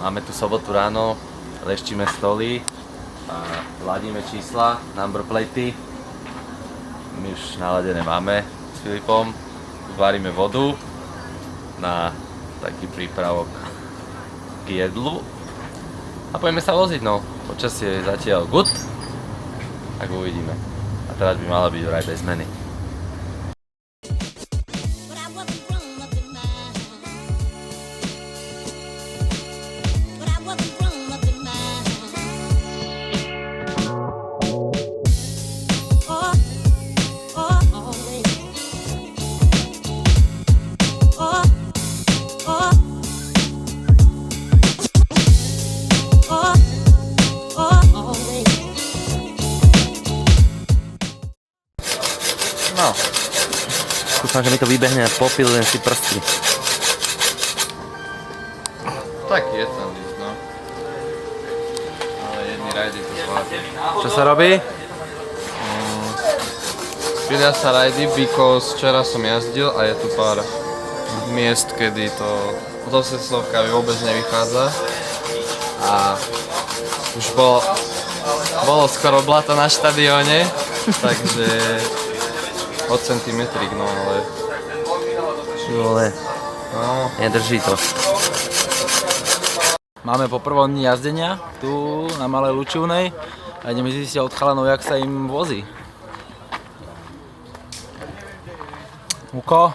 Máme tu sobotu ráno, leštíme stoly a ladíme čísla, number platey. My už naladené máme s Filipom. Varíme vodu na taký prípravok k jedlu a poďme sa voziť, no. Počasie je zatiaľ good, tak uvidíme. A teraz by mala byť vraj bez zmeny. No, dúfam, že mi to vybehne a popílujem si prsty. Tak je tam list, no. Ale jedni rajdy to zvládne. Čo sa robí? Pilia sa rajdy, because včera som jazdil a je tu pár miest, kedy to do Seslovka vôbec nevychádza. A už bolo skoro blato na štadióne, takže od centimetrík, no ale... Vole, No, nedrží to. Máme po prvom dni jazdenia tu na Malej Lučivnej a ideme zistiť od chalanov, jak sa im vozí. Muko?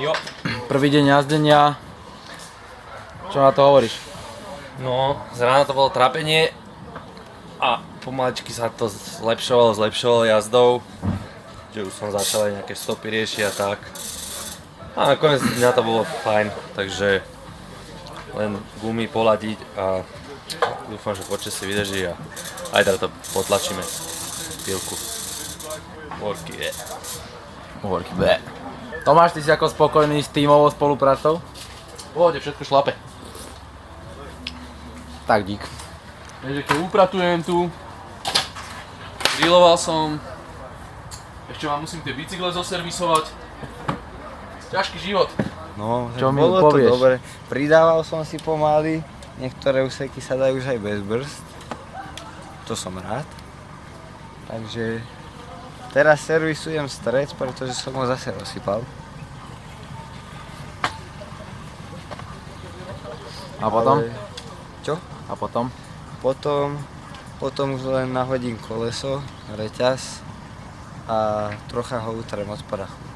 Jo. Prvý deň jazdenia. Čo na to hovoríš? No, z rána to bolo trápenie a pomaličky sa to zlepšovalo jazdou. Že už som začal aj nejaké stopy riešiť a tak. A nakoniec dňa to bolo fajn, takže len gumy poladiť a dúfam, že počasie vydrží a aj teda to potlačíme chvíľku. Worky be. Tomáš, ty si ako spokojný s tímovou spoluprácou? pohode, všetko šlape. Tak dík. Takže keď upratujem tu, griloval som, ešte vám musím tie bicykle zoservisovať. Ťažký život. No, Čo mi bolo povieš? to dobre. Pridával som si pomaly, niektoré úseky sa dajú už aj bez brzd. To som rád. Takže teraz servisujem stred, pretože som ho zase rozsypal. A potom? Ale... Čo? A potom? Potom už len nahodím koleso, reťaz a trocha ho utrem od prachu.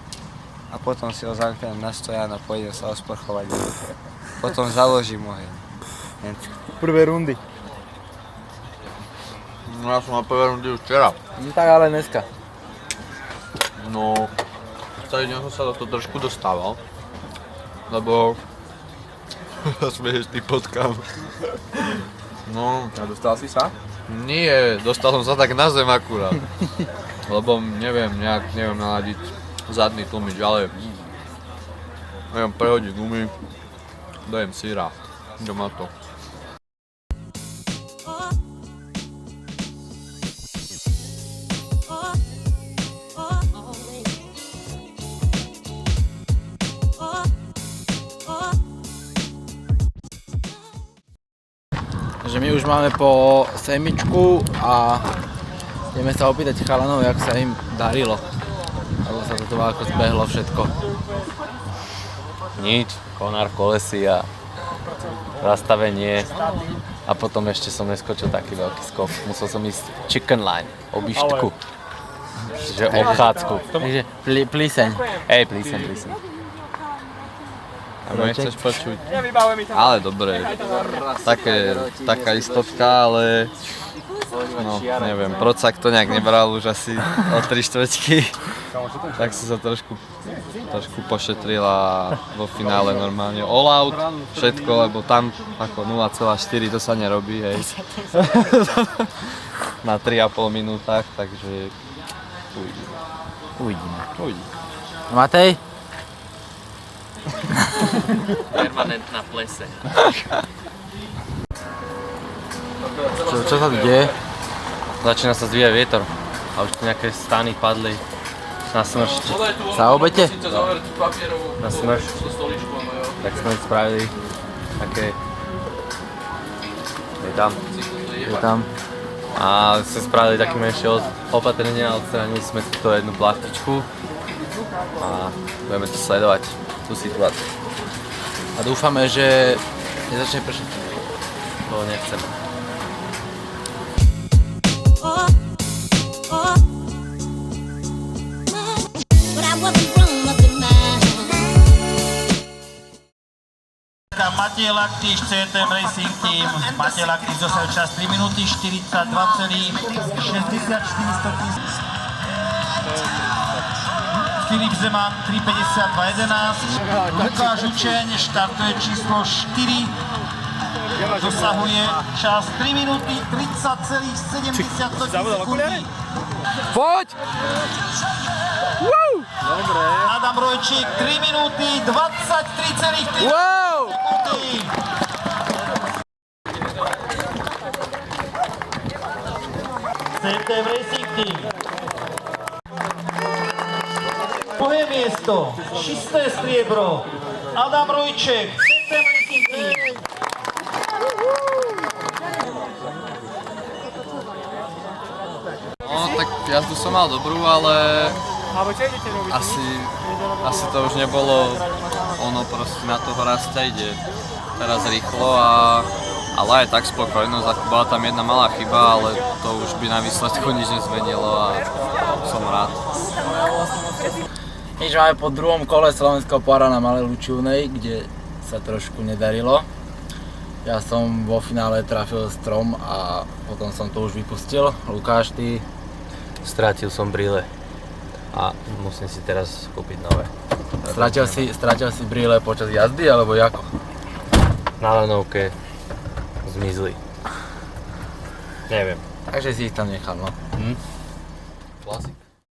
A potom si ho zamknem na stojan a pôjdem sa osprchovať. Potom založím oheň. Prvé rundy. No ja som na prvé rundy už včera. Tak ale dneska. No, celý deň som sa do toho trošku dostával. Lebo... smiešný potkám. No... A dostal si sa? Nie, dostal som sa tak na zem akurát. Lebo neviem naladiť zadný tlmič, ale neviem prehodiť gumy, dajem syra, idem na to. Takže my už máme po semičku a ideme sa opýtať chalanov, jak sa im darilo. Alebo sa toto ako zbehlo všetko. Nič, konár v kolesi a zastavenie. A potom ešte som neskočil taký veľký skok. Musel som ísť chicken line, obištku. Čiže obchádzku. Takže plíseň. Hej, plíseň. A nechceš počuť? Ale dobre, taká istotka, ale no neviem, Procak to nejak nebral už asi o 3/4, tak si sa trošku pošetril a vo finále normálne all out, všetko, lebo tam ako 0,4 to sa nerobí, hej. Na 3,5 minútach, takže Uvidíme. Matej? Permanentná pleseň. Čo sa tu deje? Začína sa zdvíjať vietor a už tu nejaké stany padli na smršť. Sa obete? Na smršť. Tak sme spravili také Je tam. A sme spravili také menšie opatrenia, odstranili sme túto jednu plastičku a budeme to sledovať, tú situáciu. A dúfame, že nezačne pršať. To nechceme. Matej Laktiš, CTM Racing Team. Matej Laktiš dosiahol čas 3 minúty 42,64. Filip Zeman 3:52,11. Lukáš Učeň štartuje číslo 4. Dosahuje čas 3 minúty 30,70 sekundy. Poď! Adam Rojčík 3 minúty 23,3 Wow! sekundy. CTM Racing Team. Druhé miesto, čisté striebro, Adam Rojček, CTM Racing Team. No, tak jazdu som mal dobrú, ale asi to už nebolo ono, proste na toho rasta ide teraz rýchlo, ale aj tak spokojnosť, ako bola tam jedna malá chyba, ale to už by na výsledku nič nezmenilo a som rád. Nič, máme po druhom kole slovenského pohára na Malej Lučivnej, kde sa trošku nedarilo. Ja som vo finále trafil strom a potom som to už vypustil. Lukáš, ty? Strátil som brýle a musím si teraz kúpiť nové. Stratil si brýle počas jazdy, alebo ako? Na lanovke zmizli. Neviem. Takže si ich tam nechal, no. Klasik.